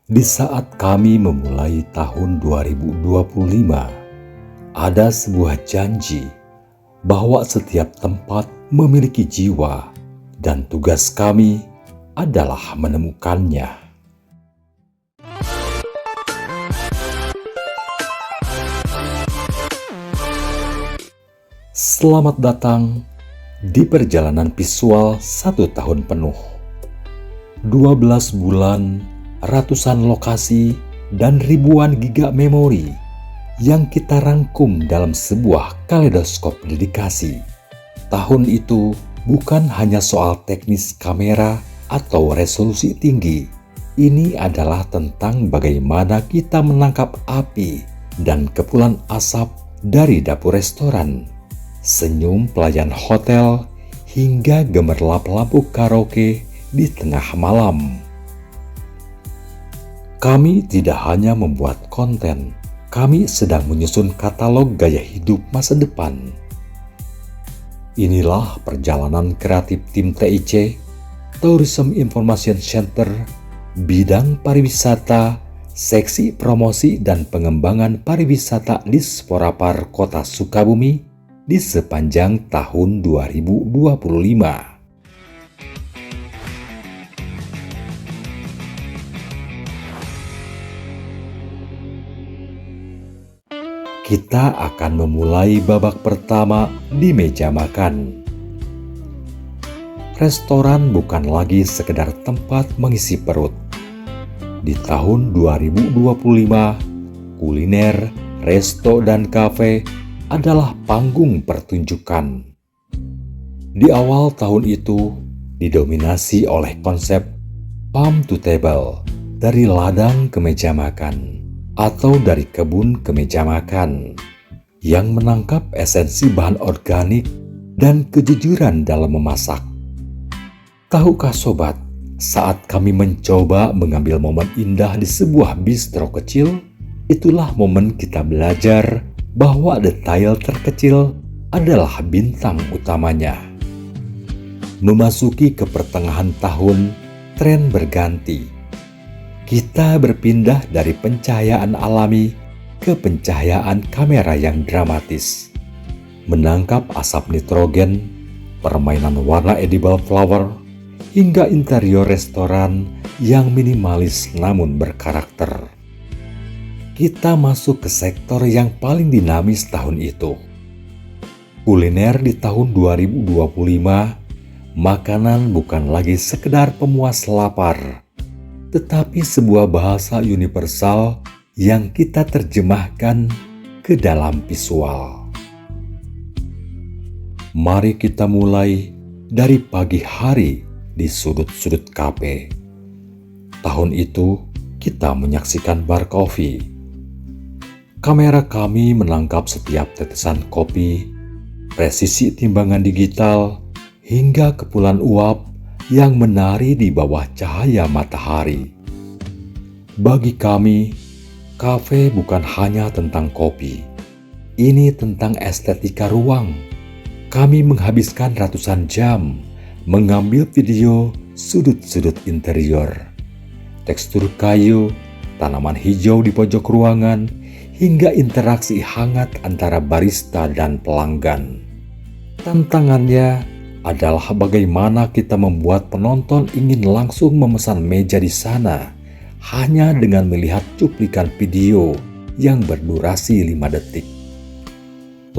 Di saat kami memulai tahun 2025, ada sebuah janji bahwa setiap tempat memiliki jiwa dan tugas kami adalah menemukannya. Selamat datang di perjalanan visual 1 tahun penuh. 12 bulan, ratusan lokasi, dan ribuan giga memori yang kita rangkum dalam sebuah kaleidoskop dedikasi. Tahun itu bukan hanya soal teknis kamera atau resolusi tinggi. Ini adalah tentang bagaimana kita menangkap api dan kepulan asap dari dapur restoran, senyum pelayan hotel, hingga gemerlap lampu karaoke di tengah malam. Kami tidak hanya membuat konten, kami sedang menyusun katalog gaya hidup masa depan. Inilah perjalanan kreatif tim TIC, Tourism Information Center, bidang pariwisata, seksi promosi dan pengembangan pariwisata di Disporapar Kota Sukabumi di sepanjang tahun 2025. Kita akan memulai babak pertama di meja makan. Restoran bukan lagi sekedar tempat mengisi perut. Di tahun 2025, kuliner, resto, dan kafe adalah panggung pertunjukan. Di awal tahun itu, didominasi oleh konsep farm to table, dari ladang ke meja makan, atau dari kebun ke meja makan, yang menangkap esensi bahan organik dan kejujuran dalam memasak. Tahukah sobat, saat kami mencoba mengambil momen indah di sebuah bistro kecil, itulah momen kita belajar bahwa detail terkecil adalah bintang utamanya. Memasuki ke pertengahan tahun, tren berganti. Kita berpindah dari pencahayaan alami ke pencahayaan kamera yang dramatis. Menangkap asap nitrogen, permainan warna edible flower, hingga interior restoran yang minimalis namun berkarakter. Kita masuk ke sektor yang paling dinamis tahun itu. Kuliner di tahun 2025, makanan bukan lagi sekedar pemuas lapar, tetapi sebuah bahasa universal yang kita terjemahkan ke dalam visual. Mari kita mulai dari pagi hari di sudut-sudut kafe. Tahun itu kita menyaksikan bar kopi. Kamera kami menangkap setiap tetesan kopi, presisi timbangan digital, hingga kepulan uap yang menari di bawah cahaya matahari. Bagi kami, kafe bukan hanya tentang kopi. Ini tentang estetika ruang. Kami menghabiskan ratusan jam mengambil video sudut-sudut interior, tekstur kayu, tanaman hijau di pojok ruangan, hingga interaksi hangat antara barista dan pelanggan. Tantangannya adalah bagaimana kita membuat penonton ingin langsung memesan meja di sana hanya dengan melihat cuplikan video yang berdurasi 5 detik.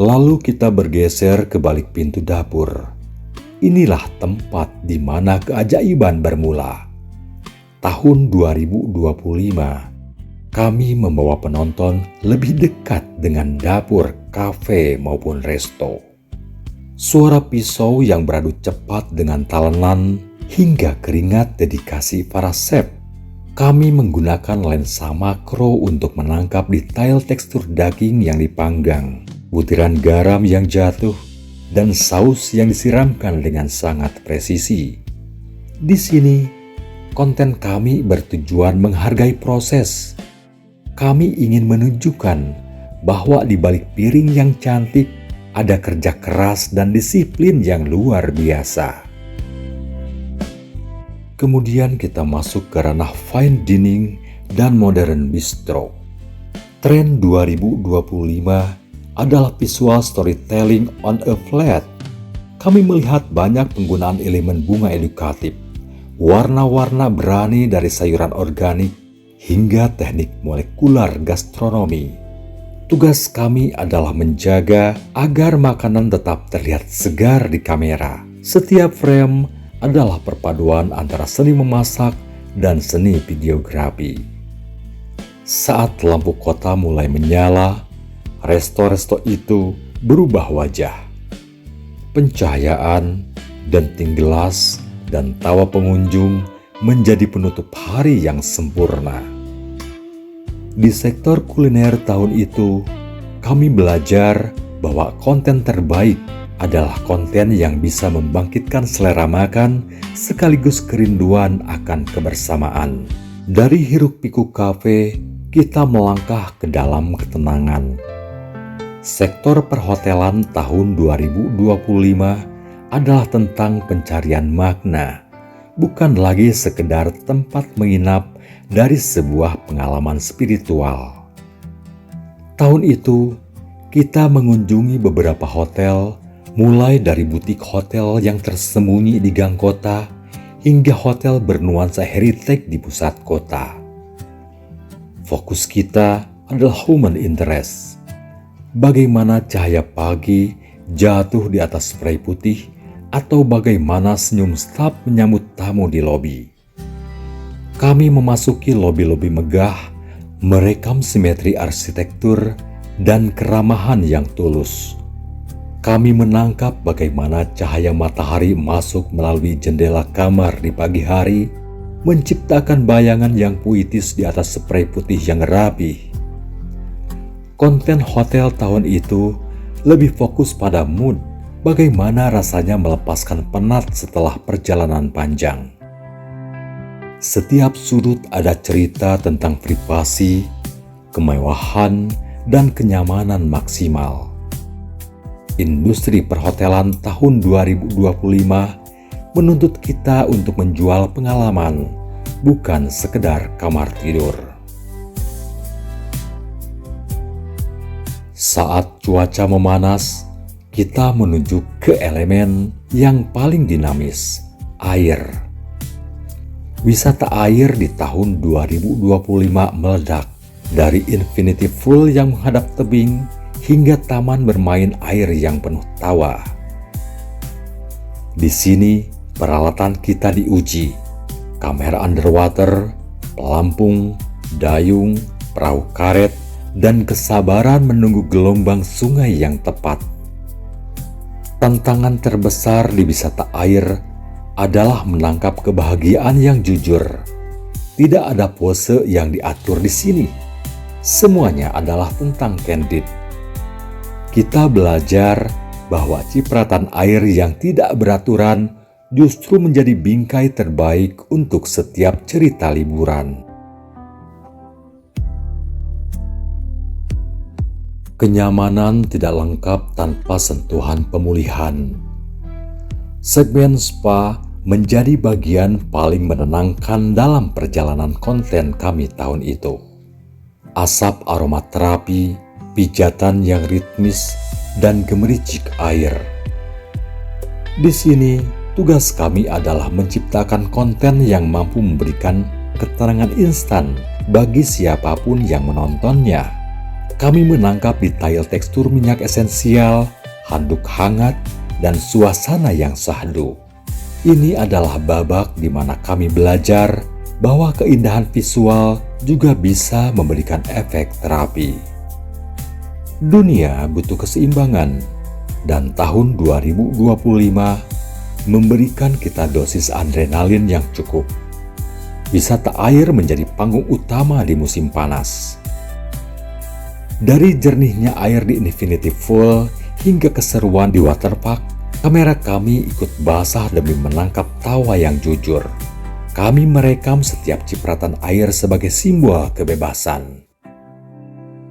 Lalu kita bergeser ke balik pintu dapur. Inilah tempat di mana keajaiban bermula. Tahun 2025, kami membawa penonton lebih dekat dengan dapur, kafe maupun resto. Suara pisau yang beradu cepat dengan talenan hingga keringat dedikasi para chef. Kami menggunakan lensa makro untuk menangkap detail tekstur daging yang dipanggang, butiran garam yang jatuh, dan saus yang disiramkan dengan sangat presisi. Di sini, konten kami bertujuan menghargai proses. Kami ingin menunjukkan bahwa di balik piring yang cantik ada kerja keras dan disiplin yang luar biasa. Kemudian kita masuk ke ranah fine dining dan modern bistro. Tren 2025 adalah visual storytelling on a flat. Kami melihat banyak penggunaan elemen bunga edukatif, warna-warna berani dari sayuran organik, hingga teknik molekular gastronomi. Tugas kami adalah menjaga agar makanan tetap terlihat segar di kamera. Setiap frame adalah perpaduan antara seni memasak dan seni videografi. Saat lampu kota mulai menyala, resto-resto itu berubah wajah. Pencahayaan, denting gelas, dan tawa pengunjung menjadi penutup hari yang sempurna. Di sektor kuliner tahun itu, kami belajar bahwa konten terbaik adalah konten yang bisa membangkitkan selera makan sekaligus kerinduan akan kebersamaan. Dari hiruk-pikuk kafe, kita melangkah ke dalam ketenangan. Sektor perhotelan tahun 2025 adalah tentang pencarian makna, bukan lagi sekedar tempat menginap dari sebuah pengalaman spiritual. Tahun itu, kita mengunjungi beberapa hotel, mulai dari butik hotel yang tersembunyi di gang kota, hingga hotel bernuansa heritage di pusat kota. Fokus kita adalah human interest. Bagaimana cahaya pagi jatuh di atas spray putih, atau bagaimana senyum staf menyambut tamu di lobi. Kami memasuki lobi-lobi megah, merekam simetri arsitektur dan keramahan yang tulus. Kami menangkap bagaimana cahaya matahari masuk melalui jendela kamar di pagi hari, menciptakan bayangan yang puitis di atas spray putih yang rapi. Konten hotel tahun itu lebih fokus pada mood, bagaimana rasanya melepaskan penat setelah perjalanan panjang. Setiap sudut ada cerita tentang privasi, kemewahan, dan kenyamanan maksimal. Industri perhotelan tahun 2025 menuntut kita untuk menjual pengalaman, bukan sekedar kamar tidur. Saat cuaca memanas, kita menuju ke elemen yang paling dinamis, air. Wisata air di tahun 2025 meledak, dari infinity pool yang menghadap tebing hingga taman bermain air yang penuh tawa. Di sini, peralatan kita diuji, kamera underwater, pelampung, dayung, perahu karet, dan kesabaran menunggu gelombang sungai yang tepat. Tantangan terbesar di wisata air adalah menangkap kebahagiaan yang jujur. Tidak ada pose yang diatur di sini. Semuanya adalah tentang candid. Kita belajar bahwa cipratan air yang tidak beraturan justru menjadi bingkai terbaik untuk setiap cerita liburan. Kenyamanan tidak lengkap tanpa sentuhan pemulihan. Segmen spa menjadi bagian paling menenangkan dalam perjalanan konten kami tahun itu. Asap aromaterapi, pijatan yang ritmis, dan gemericik air. Di sini, tugas kami adalah menciptakan konten yang mampu memberikan keterangan instan bagi siapapun yang menontonnya. Kami menangkap detail tekstur minyak esensial, handuk hangat, dan suasana yang syahdu. Ini adalah babak di mana kami belajar bahwa keindahan visual juga bisa memberikan efek terapi. Dunia butuh keseimbangan, dan tahun 2025 memberikan kita dosis adrenalin yang cukup. Wisata air menjadi panggung utama di musim panas. Dari jernihnya air di infinity pool hingga keseruan di waterpark, kamera kami ikut basah demi menangkap tawa yang jujur. Kami merekam setiap cipratan air sebagai simbol kebebasan.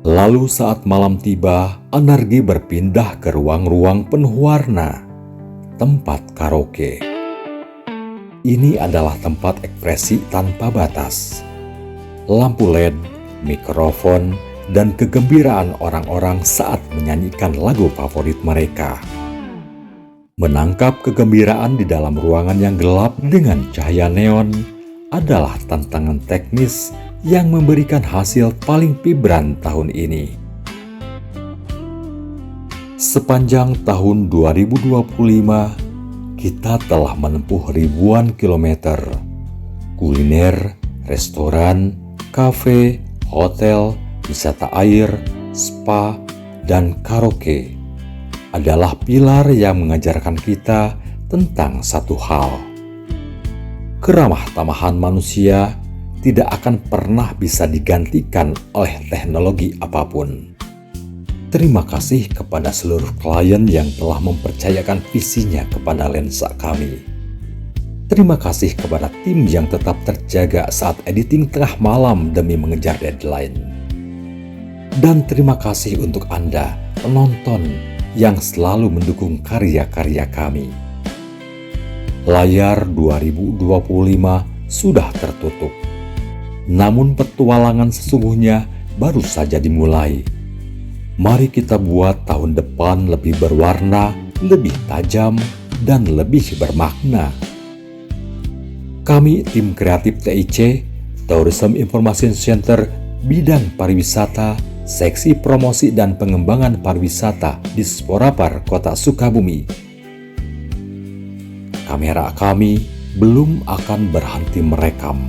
Lalu saat malam tiba, energi berpindah ke ruang-ruang penuh warna, tempat karaoke. Ini adalah tempat ekspresi tanpa batas. lampu LED, mikrofon, dan kegembiraan orang-orang saat menyanyikan lagu favorit mereka. Menangkap kegembiraan di dalam ruangan yang gelap dengan cahaya neon adalah tantangan teknis yang memberikan hasil paling vibran tahun ini. Sepanjang tahun 2025, kita telah menempuh ribuan kilometer. Kuliner, restoran, kafe, hotel, wisata air, spa, dan karaoke adalah pilar yang mengajarkan kita tentang satu hal. Keramah tamahan manusia tidak akan pernah bisa digantikan oleh teknologi apapun. Terima kasih kepada seluruh klien yang telah mempercayakan visinya kepada lensa kami. Terima kasih kepada tim yang tetap terjaga saat editing tengah malam demi mengejar deadline. Dan terima kasih untuk Anda, penonton, yang selalu mendukung karya-karya kami. Layar 2025 sudah tertutup. Namun petualangan sesungguhnya baru saja dimulai. Mari kita buat tahun depan lebih berwarna, lebih tajam, dan lebih bermakna. Kami tim kreatif TIC, Tourism Information Center, bidang pariwisata, seksi promosi dan pengembangan pariwisata di Sporapar, Kota Sukabumi. Kamera kami belum akan berhenti merekam.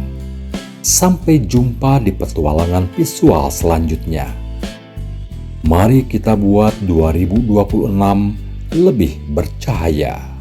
Sampai jumpa di petualangan visual selanjutnya. Mari kita buat 2026 lebih bercahaya.